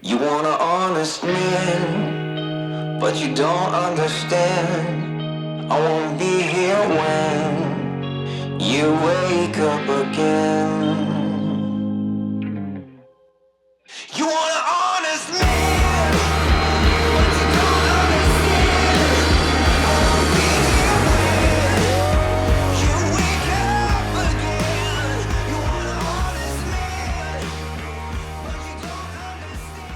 You want an honest man, but you don't understand. I won't be here when you wake up again. You want an honest man, but you don't understand. I won't be here when you wake up again. You want an honest man, but you don't understand.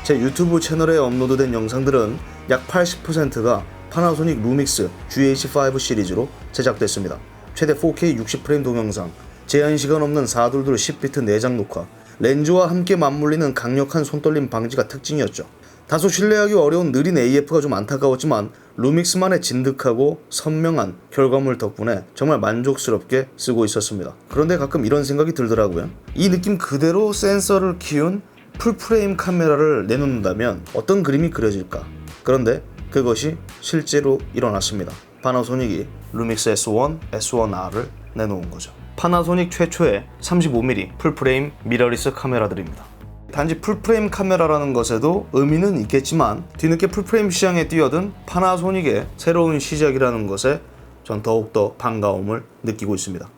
제 유튜브 채널에 업로드된 영상들은 약 80%가 파나소닉 루믹스 GH5 시리즈로 제작됐습니다. 최대 4K 60프레임 동영상, 제한시간 없는 422 10비트 내장 녹화, 렌즈와 함께 맞물리는 강력한 손떨림 방지가 특징이었죠. 다소 신뢰하기 어려운 느린 AF가 좀 안타까웠지만 루믹스만의 진득하고 선명한 결과물 덕분에 정말 만족스럽게 쓰고 있었습니다. 그런데 가끔 이런 생각이 들더라고요. 이 느낌 그대로 센서를 키운 풀프레임 카메라를 내놓는다면 어떤 그림이 그려질까? 그런데 그것이 실제로 일어났습니다. 파나소닉이 루믹스 S1, S1R을 내놓은 거죠. 파나소닉 최초의 35mm 풀프레임 미러리스 카메라들입니다. 단지 풀프레임 카메라라는 것에도 의미는 있겠지만 뒤늦게 풀프레임 시장에 뛰어든 파나소닉의 새로운 시작이라는 것에 전 더욱더 반가움을 느끼고 있습니다.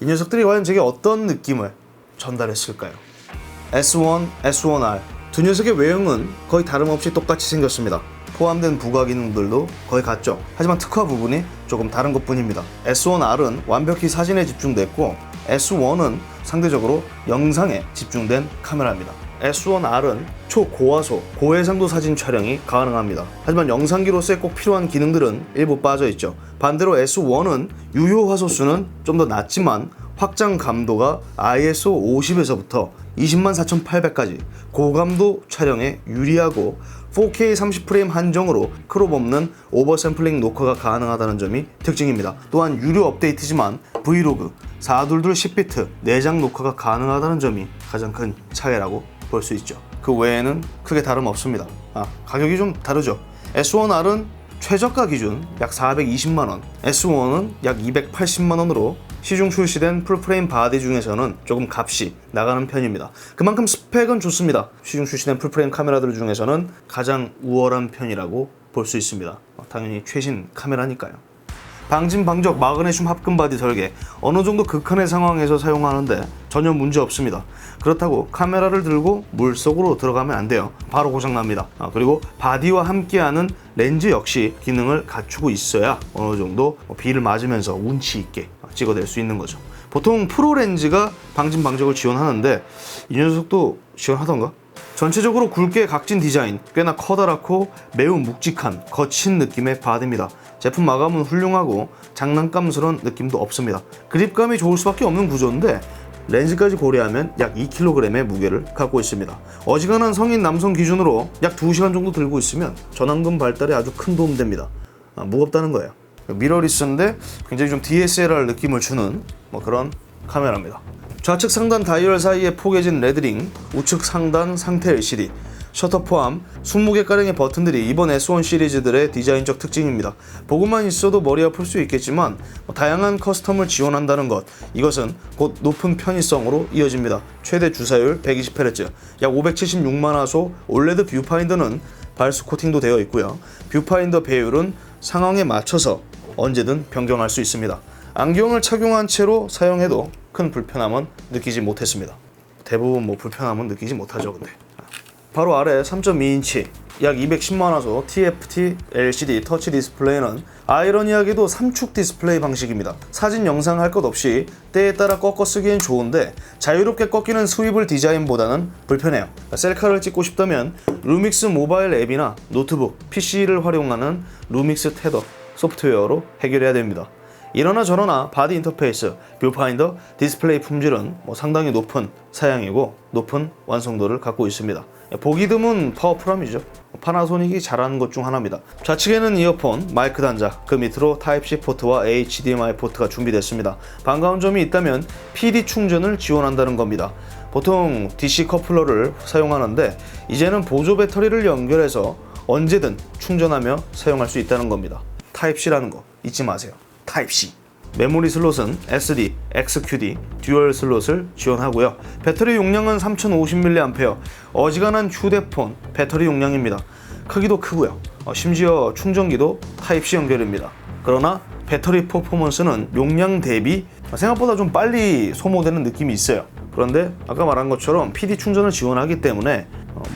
이 녀석들이 과연 제게 어떤 느낌을 전달했을까요? S1, S1R 두 녀석의 외형은 거의 다름없이 똑같이 생겼습니다. 포함된 부가 기능들도 거의 같죠. 하지만 특화 부분이 조금 다른 것 뿐입니다. S1R은 완벽히 사진에 집중됐고 S1은 상대적으로 영상에 집중된 카메라입니다. S1R은 초고화소, 고해상도 사진 촬영이 가능합니다. 하지만 영상기로서의 꼭 필요한 기능들은 일부 빠져있죠. 반대로 S1은 유효 화소수는 좀 더 낮지만 확장 감도가 ISO 50에서부터 204,800까지 고감도 촬영에 유리하고 4K 30프레임 한정으로 크롭 없는 오버샘플링 녹화가 가능하다는 점이 특징입니다. 또한 유료 업데이트지만 브이로그 422 10비트 내장 녹화가 가능하다는 점이 가장 큰 차이라고 볼 수 있죠. 그 외에는 크게 다름없습니다. 가격이 좀 다르죠. S1R은 최저가 기준 약 420만원, S1은 약 280만원으로 시중 출시된 풀프레임 바디 중에서는 조금 값이 나가는 편입니다. 그만큼 스펙은 좋습니다. 시중 출시된 풀프레임 카메라들 중에서는 가장 우월한 편이라고 볼 수 있습니다. 당연히 최신 카메라니까요. 방진 방적 마그네슘 합금 바디 설계 어느 정도 극한의 상황에서 사용하는데 전혀 문제 없습니다. 그렇다고 카메라를 들고 물속으로 들어가면 안 돼요. 바로 고장납니다. 그리고 바디와 함께하는 렌즈 역시 기능을 갖추고 있어야 어느 정도 비를 맞으면서 운치 있게 찍어낼 수 있는 거죠. 보통 프로 렌즈가 방진 방적을 지원하는데 이 녀석도 지원하던가? 전체적으로 굵게 각진 디자인, 꽤나 커다랗고 매우 묵직한 거친 느낌의 바디입니다. 제품 마감은 훌륭하고 장난감스러운 느낌도 없습니다. 그립감이 좋을 수밖에 없는 구조인데 렌즈까지 고려하면 약 2kg의 무게를 갖고 있습니다. 어지간한 성인 남성 기준으로 약 2시간 정도 들고 있으면 전완근 발달에 아주 큰 도움 됩니다. 무겁다는 거예요. 미러리스인데 굉장히 좀 DSLR 느낌을 주는 그런 카메라입니다. 좌측 상단 다이얼 사이에 포개진 레드링, 우측 상단 상태 LCD, 셔터 포함 20개가량의 버튼들이 이번 S1 시리즈들의 디자인적 특징입니다. 보고만 있어도 머리 아플 수 있겠지만 다양한 커스텀을 지원한다는 것, 이것은 곧 높은 편의성으로 이어집니다. 최대 주사율 120Hz, 약 576만 화소 올레드 뷰파인더는 발수 코팅도 되어 있고요. 뷰파인더 배율은 상황에 맞춰서 언제든 변경할 수 있습니다. 안경을 착용한 채로 사용해도 큰 불편함은 느끼지 못했습니다. 대부분 불편함은 느끼지 못하죠. 근데 바로 아래 3.2인치 약 210만 화소 TFT LCD 터치 디스플레이는 아이러니하게도 3축 디스플레이 방식입니다. 사진 영상 할 것 없이 때에 따라 꺾어 쓰기엔 좋은데 자유롭게 꺾이는 스위블 디자인보다는 불편해요. 셀카를 찍고 싶다면 루믹스 모바일 앱이나 노트북, PC를 활용하는 루믹스 테더 소프트웨어로 해결해야 됩니다. 이러나 저러나 바디 인터페이스, 뷰파인더, 디스플레이 품질은 상당히 높은 사양이고 높은 완성도를 갖고 있습니다. 보기 드문 파워풀함이죠. 파나소닉이 잘하는 것 중 하나입니다. 좌측에는 이어폰, 마이크 단자, 그 밑으로 타입C 포트와 HDMI 포트가 준비됐습니다. 반가운 점이 있다면 PD 충전을 지원한다는 겁니다. 보통 DC 커플러를 사용하는데 이제는 보조 배터리를 연결해서 언제든 충전하며 사용할 수 있다는 겁니다. 타입C라는 거 잊지 마세요. 타입C. 메모리 슬롯은 SD, XQD, 듀얼 슬롯을 지원하고요. 배터리 용량은 3050mAh, 어지간한 휴대폰 배터리 용량입니다. 크기도 크고요. 심지어 충전기도 타입C 연결입니다. 그러나 배터리 퍼포먼스는 용량 대비 생각보다 좀 빨리 소모되는 느낌이 있어요. 그런데 아까 말한 것처럼 PD 충전을 지원하기 때문에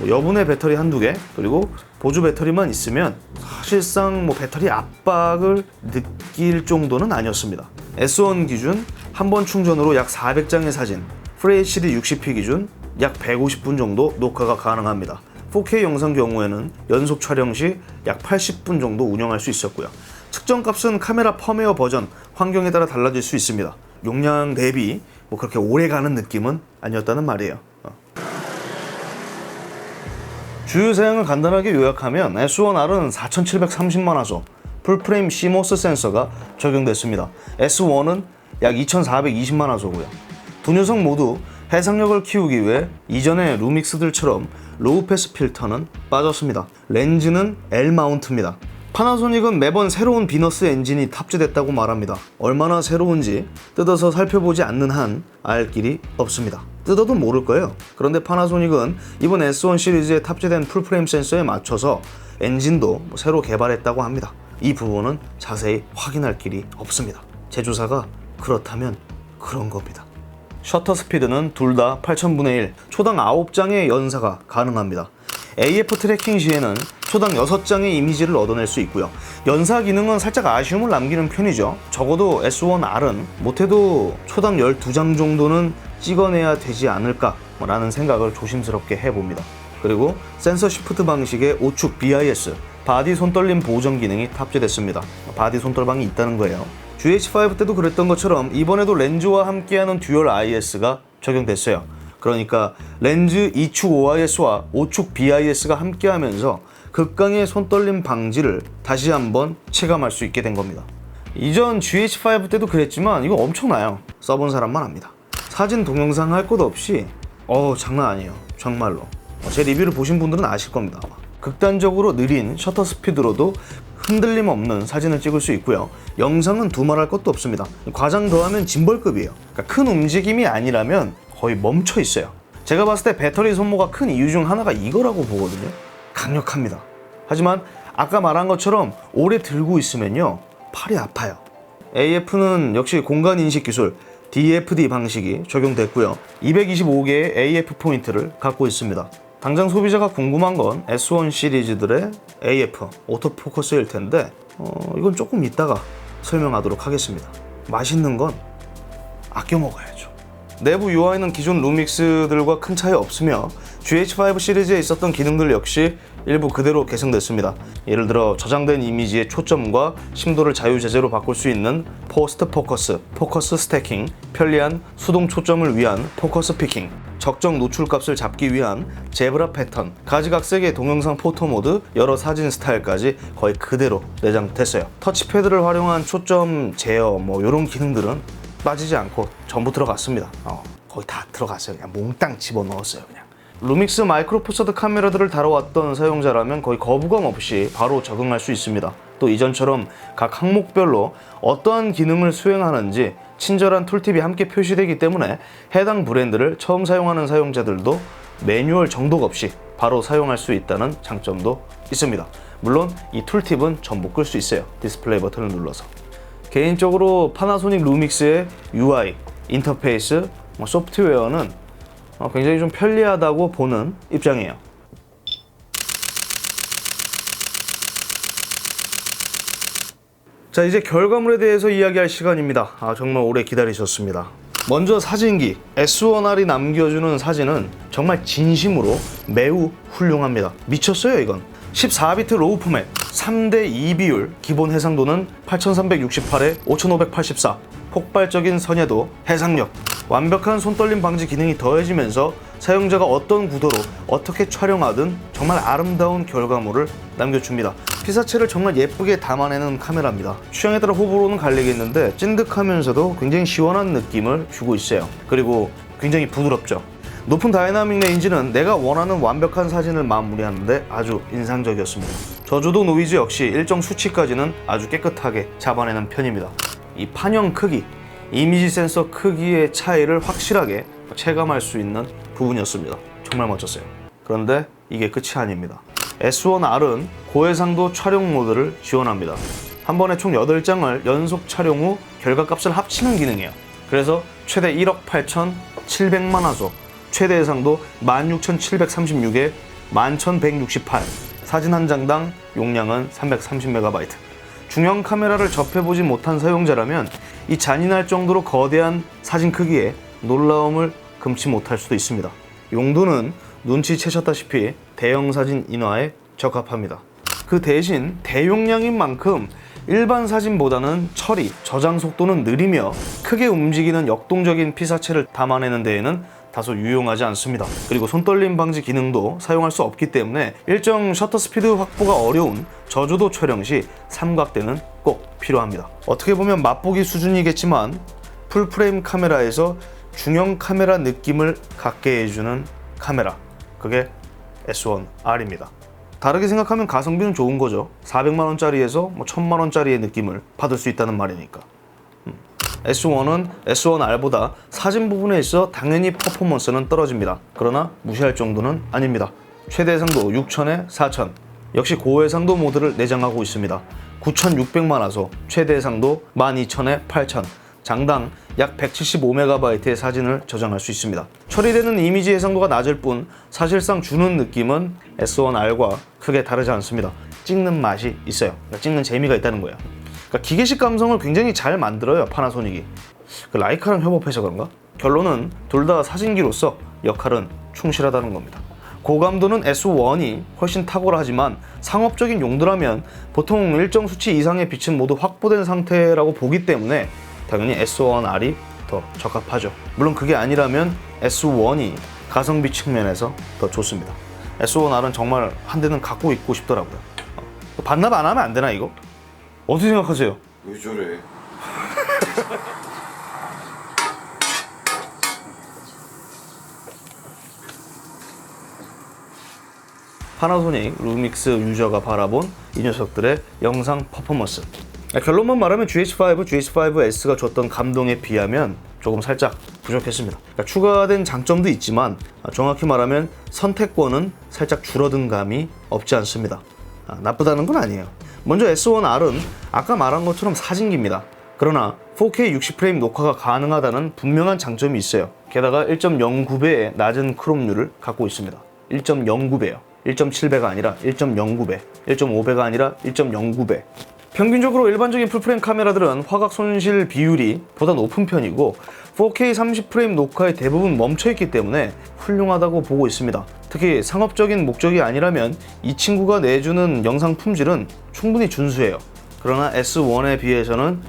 여분의 배터리 한두 개 그리고 보조 배터리만 있으면 사실상 배터리 압박을 느낄 정도는 아니었습니다. S1 기준 한 번 충전으로 약 400장의 사진, FHD 60p 기준 약 150분 정도 녹화가 가능합니다. 4K 영상 경우에는 연속 촬영 시 약 80분 정도 운영할 수 있었고요. 측정값은 카메라 펌웨어 버전, 환경에 따라 달라질 수 있습니다. 용량 대비 그렇게 오래 가는 느낌은 아니었다는 말이에요. 주요 사양을 간단하게 요약하면 S1R은 4730만 화소 풀프레임 CMOS 센서가 적용됐습니다. S1은 약 2420만 화소고요. 두 녀석 모두 해상력을 키우기 위해 이전의 루믹스들처럼 로우 패스 필터는 빠졌습니다. 렌즈는 L 마운트입니다. 파나소닉은 매번 새로운 비너스 엔진이 탑재됐다고 말합니다. 얼마나 새로운지 뜯어서 살펴보지 않는 한 알 길이 없습니다. 뜯어도 모를 거예요. 그런데 파나소닉은 이번 S1 시리즈에 탑재된 풀프레임 센서에 맞춰서 엔진도 새로 개발했다고 합니다. 이 부분은 자세히 확인할 길이 없습니다. 제조사가 그렇다면 그런 겁니다. 셔터 스피드는 둘 다 8000분의 1, 초당 9장의 연사가 가능합니다. AF 트래킹 시에는 초당 6장의 이미지를 얻어낼 수 있고요. 연사 기능은 살짝 아쉬움을 남기는 편이죠. 적어도 S1R은 못해도 초당 12장 정도는 찍어내야 되지 않을까라는 생각을 조심스럽게 해봅니다. 그리고 센서 시프트 방식의 5축 BIS, 바디 손떨림 보정 기능이 탑재됐습니다. 바디 손떨방이 있다는 거예요. GH5 때도 그랬던 것처럼 이번에도 렌즈와 함께하는 듀얼 IS가 적용됐어요. 그러니까 렌즈 2축 OIS와 5축 BIS가 함께하면서 극강의 손떨림 방지를 다시 한번 체감할 수 있게 된 겁니다. 이전 GH5 때도 그랬지만 이거 엄청나요. 써본 사람만 압니다. 사진 동영상 할 것 없이 장난 아니에요. 정말로 제 리뷰를 보신 분들은 아실 겁니다. 극단적으로 느린 셔터 스피드로도 흔들림 없는 사진을 찍을 수 있고요. 영상은 두말할 것도 없습니다. 과장 더하면 짐벌급이에요. 그러니까 큰 움직임이 아니라면 거의 멈춰 있어요. 제가 봤을 때 배터리 소모가 큰 이유 중 하나가 이거라고 보거든요. 강력합니다. 하지만 아까 말한 것처럼 오래 들고 있으면요 팔이 아파요. AF는 역시 공간 인식 기술 DFD 방식이 적용됐고요. 225개의 AF 포인트를 갖고 있습니다. 당장 소비자가 궁금한 건 S1 시리즈들의 AF 오토포커스일 텐데 이건 조금 이따가 설명하도록 하겠습니다. 맛있는 건 아껴 먹어야죠. 내부 UI는 기존 루믹스들과 큰 차이 없으며 GH5 시리즈에 있었던 기능들 역시 일부 그대로 개선됐습니다. 예를 들어 저장된 이미지의 초점과 심도를 자유자재로 바꿀 수 있는 포스트 포커스, 포커스 스태킹, 편리한 수동 초점을 위한 포커스 피킹, 적정 노출값을 잡기 위한 제브라 패턴, 가지각색의 동영상 포토 모드, 여러 사진 스타일까지 거의 그대로 내장됐어요. 터치패드를 활용한 초점 제어 이런 기능들은 빠지지 않고 전부 들어갔습니다. 거의 다 들어갔어요. 그냥 몽땅 집어넣었어요. 그냥. 루믹스 마이크로 포서드 카메라들을 다뤄왔던 사용자라면 거의 거부감 없이 바로 적응할 수 있습니다. 또 이전처럼 각 항목별로 어떠한 기능을 수행하는지 친절한 툴팁이 함께 표시되기 때문에 해당 브랜드를 처음 사용하는 사용자들도 매뉴얼 정독 없이 바로 사용할 수 있다는 장점도 있습니다. 물론 이 툴팁은 전부 끌 수 있어요. 디스플레이 버튼을 눌러서. 개인적으로 파나소닉 루믹스의 UI, 인터페이스, 소프트웨어는 굉장히 좀 편리하다고 보는 입장이에요. 자, 이제 결과물에 대해서 이야기할 시간입니다. 정말 오래 기다리셨습니다. 먼저 사진기, S1R이 남겨주는 사진은 정말 진심으로 매우 훌륭합니다. 미쳤어요 이건. 14비트 로우 포맷, 3:2 비율, 기본 해상도는 8368에 5584, 폭발적인 선예도, 해상력, 완벽한 손떨림 방지 기능이 더해지면서 사용자가 어떤 구도로 어떻게 촬영하든 정말 아름다운 결과물을 남겨줍니다. 피사체를 정말 예쁘게 담아내는 카메라입니다. 취향에 따라 호불호는 갈리겠는데 찐득하면서도 굉장히 시원한 느낌을 주고 있어요. 그리고 굉장히 부드럽죠. 높은 다이나믹 레인지는 내가 원하는 완벽한 사진을 마무리하는데 아주 인상적이었습니다. 저조도 노이즈 역시 일정 수치까지는 아주 깨끗하게 잡아내는 편입니다. 이 판형 크기, 이미지 센서 크기의 차이를 확실하게 체감할 수 있는 부분이었습니다. 정말 멋졌어요. 그런데 이게 끝이 아닙니다. S1R은 고해상도 촬영 모드를 지원합니다. 한 번에 총 8장을 연속 촬영 후 결과값을 합치는 기능이에요. 그래서 최대 1억 8,700만 화소, 최대 해상도 16,736에 11,168, 사진 한 장당 용량은 330MB. 중형 카메라를 접해보지 못한 사용자라면 이 잔인할 정도로 거대한 사진 크기에 놀라움을 금치 못할 수도 있습니다. 용도는 눈치채셨다시피 대형 사진 인화에 적합합니다. 그 대신 대용량인 만큼 일반 사진보다는 처리, 저장 속도는 느리며 크게 움직이는 역동적인 피사체를 담아내는 데에는 다소 유용하지 않습니다. 그리고 손떨림 방지 기능도 사용할 수 없기 때문에 일정 셔터 스피드 확보가 어려운 저조도 촬영 시 삼각대는 꼭 필요합니다. 어떻게 보면 맛보기 수준이겠지만 풀프레임 카메라에서 중형 카메라 느낌을 갖게 해주는 카메라, 그게 S1R입니다. 다르게 생각하면 가성비는 좋은 거죠. 400만원짜리에서 1000만원짜리의 느낌을 받을 수 있다는 말이니까. S1은 S1R보다 사진 부분에 있어 당연히 퍼포먼스는 떨어집니다. 그러나 무시할 정도는 아닙니다. 최대 해상도 6000에 4000, 역시 고해상도 모드를 내장하고 있습니다. 9600만 화소, 최대 해상도 12000에 8000, 장당 약 175MB의 사진을 저장할 수 있습니다. 처리되는 이미지 해상도가 낮을 뿐 사실상 주는 느낌은 S1R과 크게 다르지 않습니다. 찍는 맛이 있어요. 그러니까 찍는 재미가 있다는 거예요. 그러니까 기계식 감성을 굉장히 잘 만들어요, 파나소닉이. 라이카랑 협업해서 그런가? 결론은 둘 다 사진기로서 역할은 충실하다는 겁니다. 고감도는 S1이 훨씬 탁월하지만 상업적인 용도라면 보통 일정 수치 이상의 빛은 모두 확보된 상태라고 보기 때문에 당연히 S1R이 더 적합하죠. 물론 그게 아니라면 S1이 가성비 측면에서 더 좋습니다. S1R은 정말 한 대는 갖고 있고 싶더라고요. 반납 안 하면 안 되나 이거? 어떻게 생각하세요? 왜 저래? 파나소닉 루믹스 유저가 바라본 이 녀석들의 영상 퍼포먼스. 결론만 말하면 GH5, GH5S가 줬던 감동에 비하면 조금 살짝 부족했습니다. 그러니까 추가된 장점도 있지만 정확히 말하면 선택권은 살짝 줄어든 감이 없지 않습니다. 나쁘다는 건 아니에요. 먼저 S1R은 아까 말한 것처럼 사진기입니다. 그러나 4K 60프레임 녹화가 가능하다는 분명한 장점이 있어요. 게다가 1.09배의 낮은 크롭률을 갖고 있습니다. 1.09배요. 1.7배가 아니라 1.09배, 1.5배가 아니라 1.09배. 평균적으로 일반적인 풀프레임 카메라들은 화각 손실 비율이 보다 높은 편이고 4K 30프레임 녹화에 대부분 멈춰있기 때문에 훌륭하다고 보고 있습니다. 특히 상업적인 목적이 아니라면 이 친구가 내주는 영상 품질은 충분히 준수해요. 그러나 S1에 비해서는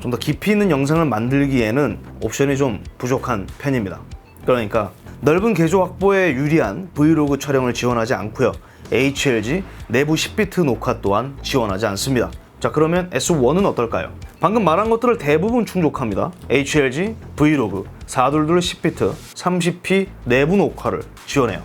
좀 더 깊이 있는 영상을 만들기에는 옵션이 좀 부족한 편입니다. 그러니까 넓은 개조 확보에 유리한 브이로그 촬영을 지원하지 않고요. HLG 내부 10비트 녹화 또한 지원하지 않습니다. 자, 그러면 S1은 어떨까요? 방금 말한 것들을 대부분 충족합니다. HLG, 브이로그, 422 10비트, 30p 내부 녹화를 지원해요.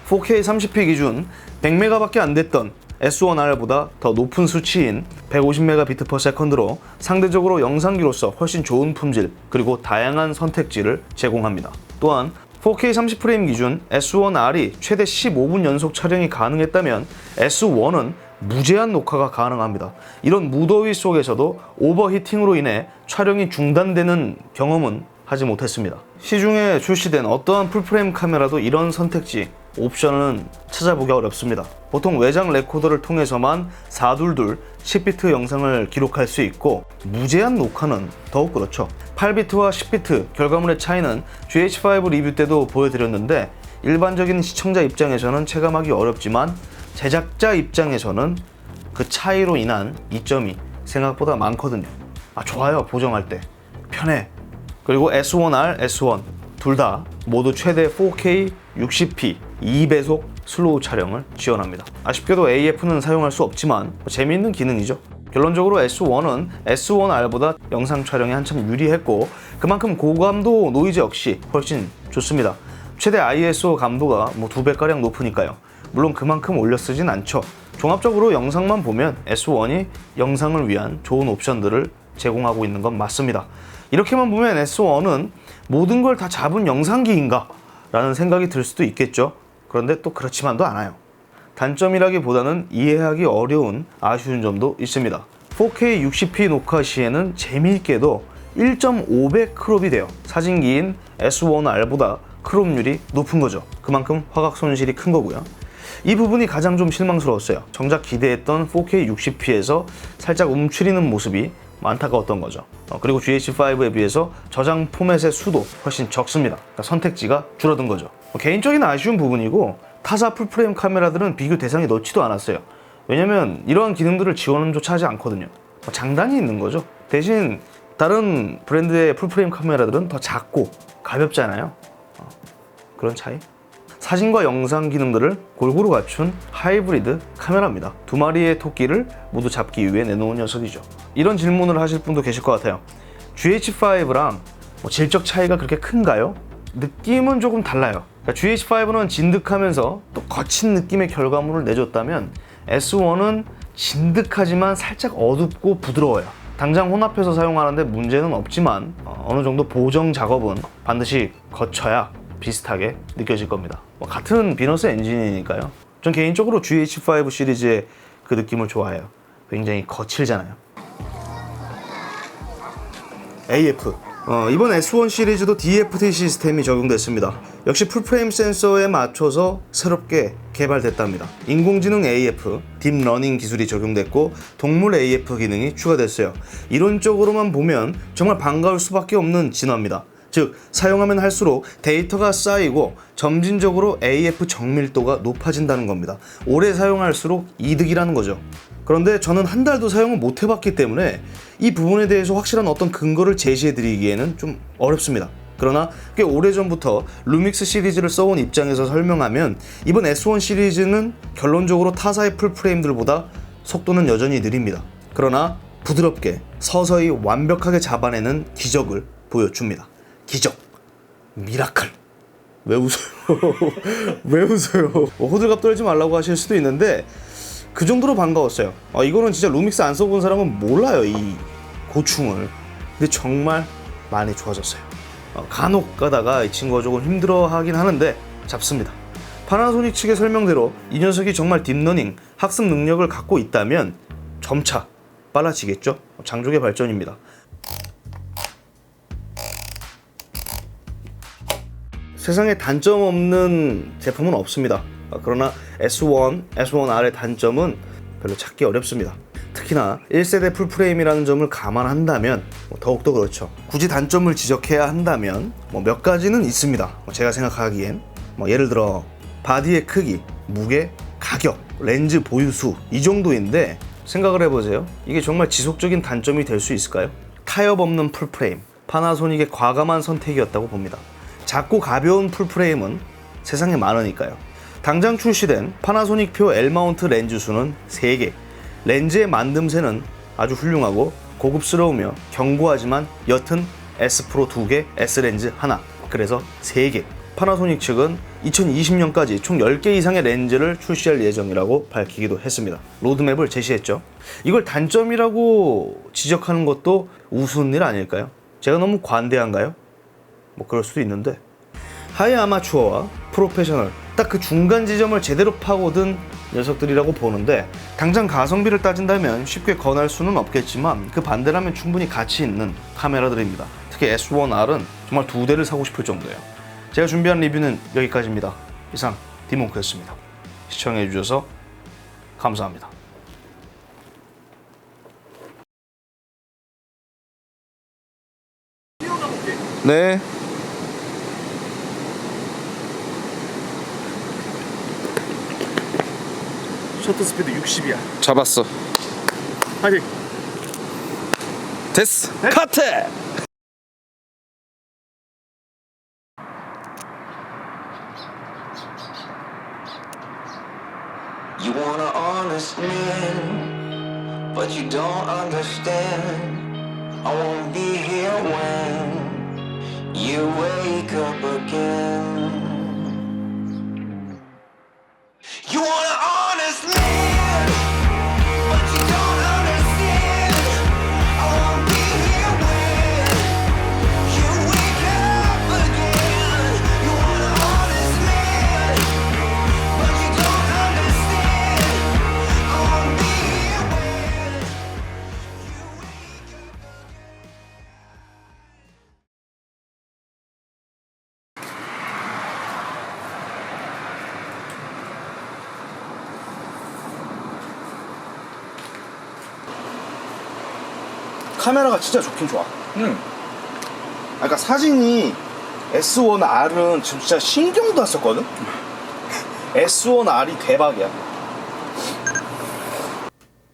4K 30p 기준 100메가밖에 안 됐던 S1R보다 더 높은 수치인 150mbps/s로 상대적으로 영상기로서 훨씬 좋은 품질 그리고 다양한 선택지를 제공합니다. 또한 4K 30프레임 기준 S1R이 최대 15분 연속 촬영이 가능했다면 S1은 무제한 녹화가 가능합니다. 이런 무더위 속에서도 오버히팅으로 인해 촬영이 중단되는 경험은 하지 못했습니다. 시중에 출시된 어떠한 풀프레임 카메라도 이런 선택지, 옵션은 찾아보기 어렵습니다. 보통 외장 레코더를 통해서만 422 10비트 영상을 기록할 수 있고 무제한 녹화는 더욱 그렇죠. 8비트와 10비트 결과물의 차이는 GH5 리뷰 때도 보여드렸는데 일반적인 시청자 입장에서는 체감하기 어렵지만 제작자 입장에서는 그 차이로 인한 이점이 생각보다 많거든요. 좋아요. 보정할 때 편해. 그리고 S1R, S1 둘 다 모두 최대 4K 60p 2배속 슬로우 촬영을 지원합니다. 아쉽게도 AF는 사용할 수 없지만 재미있는 기능이죠. 결론적으로 S1은 S1R보다 영상 촬영에 한참 유리했고 그만큼 고감도 노이즈 역시 훨씬 좋습니다. 최대 ISO 감도가 2배가량 높으니까요. 물론 그만큼 올려 쓰진 않죠. 종합적으로 영상만 보면 S1이 영상을 위한 좋은 옵션들을 제공하고 있는 건 맞습니다. 이렇게만 보면 S1은 모든 걸 다 잡은 영상기인가? 라는 생각이 들 수도 있겠죠. 그런데 또 그렇지만도 않아요. 단점이라기보다는 이해하기 어려운 아쉬운 점도 있습니다. 4K 60p 녹화 시에는 재미있게도 1.5배 크롭이 돼요. 사진기인 S1R보다 크롭률이 높은 거죠. 그만큼 화각 손실이 큰 거고요. 이 부분이 가장 좀 실망스러웠어요. 정작 기대했던 4K 60p에서 살짝 움츠리는 모습이 안타까웠던 거죠. 그리고 GH5에 비해서 저장 포맷의 수도 훨씬 적습니다. 그러니까 선택지가 줄어든 거죠. 개인적인 아쉬운 부분이고 타사 풀프레임 카메라들은 비교 대상에 넣지도 않았어요. 왜냐면 이러한 기능들을 지원조차 하지 않거든요. 장단이 있는 거죠. 대신 다른 브랜드의 풀프레임 카메라들은 더 작고 가볍잖아요. 그런 차이? 사진과 영상 기능들을 골고루 갖춘 하이브리드 카메라입니다. 두 마리의 토끼를 모두 잡기 위해 내놓은 녀석이죠. 이런 질문을 하실 분도 계실 것 같아요. GH5랑 질적 차이가 그렇게 큰가요? 느낌은 조금 달라요. 그러니까 GH5는 진득하면서 또 거친 느낌의 결과물을 내줬다면 S1은 진득하지만 살짝 어둡고 부드러워요. 당장 혼합해서 사용하는데 문제는 없지만 어느 정도 보정 작업은 반드시 거쳐야 비슷하게 느껴질 겁니다. 같은 비너스 엔진이니까요. 전 개인적으로 GH5 시리즈의 그 느낌을 좋아해요. 굉장히 거칠잖아요. AF 이번 S1 시리즈도 DFT 시스템이 적용됐습니다. 역시 풀프레임 센서에 맞춰서 새롭게 개발됐답니다. 인공지능 AF, 딥러닝 기술이 적용됐고 동물 AF 기능이 추가됐어요. 이론적으로만 보면 정말 반가울 수밖에 없는 진화입니다. 즉 사용하면 할수록 데이터가 쌓이고 점진적으로 AF 정밀도가 높아진다는 겁니다. 오래 사용할수록 이득이라는 거죠. 그런데 저는 한 달도 사용을 못 해봤기 때문에 이 부분에 대해서 확실한 어떤 근거를 제시해드리기에는 좀 어렵습니다. 그러나 꽤 오래전부터 루믹스 시리즈를 써온 입장에서 설명하면 이번 S1 시리즈는 결론적으로 타사의 풀프레임들보다 속도는 여전히 느립니다. 그러나 부드럽게 서서히 완벽하게 잡아내는 기적을 보여줍니다. 기적, 미라클. 왜 웃어요? 왜 웃어요? 호들갑 떨지 말라고 하실 수도 있는데 그 정도로 반가웠어요. 이거는 진짜 루믹스 안 써본 사람은 몰라요, 이 고충을. 근데 정말 많이 좋아졌어요. 간혹 가다가 이 친구가 조금 힘들어하긴 하는데 잡습니다. 파나소닉 측의 설명대로 이 녀석이 정말 딥러닝, 학습 능력을 갖고 있다면 점차 빨라지겠죠? 장족의 발전입니다. 세상에 단점 없는 제품은 없습니다. 그러나 S1, S1R의 단점은 별로 찾기 어렵습니다. 특히나 1세대 풀프레임이라는 점을 감안한다면 더욱더 그렇죠. 굳이 단점을 지적해야 한다면 몇 가지는 있습니다. 제가 생각하기엔 예를 들어 바디의 크기, 무게, 가격, 렌즈 보유수 이 정도인데 생각을 해보세요. 이게 정말 지속적인 단점이 될 수 있을까요? 타협 없는 풀프레임, 파나소닉의 과감한 선택이었다고 봅니다. 작고 가벼운 풀프레임은 세상에 많으니까요. 당장 출시된 파나소닉표 L마운트 렌즈 수는 3개, 렌즈의 만듦새는 아주 훌륭하고 고급스러우며 견고하지만 옅은 S프로 2개, S렌즈 하나, 그래서 3개. 파나소닉 측은 2020년까지 총 10개 이상의 렌즈를 출시할 예정이라고 밝히기도 했습니다. 로드맵을 제시했죠. 이걸 단점이라고 지적하는 것도 우스운 일 아닐까요? 제가 너무 관대한가요? 그럴 수도 있는데 하이 아마추어와 프로페셔널 딱 그 중간 지점을 제대로 파고든 녀석들이라고 보는데 당장 가성비를 따진다면 쉽게 권할 수는 없겠지만 그 반대라면 충분히 가치 있는 카메라들입니다. 특히 S1R은 정말 2대를 사고 싶을 정도예요. 제가 준비한 리뷰는 여기까지입니다. 이상 디몽크였습니다. 시청해주셔서 감사합니다. 네. 셔터 스피드 60이야. 잡았어. 파이팅! 됐어. 카트. You want an honest man, but you don't understand. I won't be here when you wake up again. You want an honest man, but you don't understand. I won't be 카메라가 진짜 좋긴 좋아. 아까 사진이 S1R은 진짜 신경도 안 썼거든? S1R이 대박이야.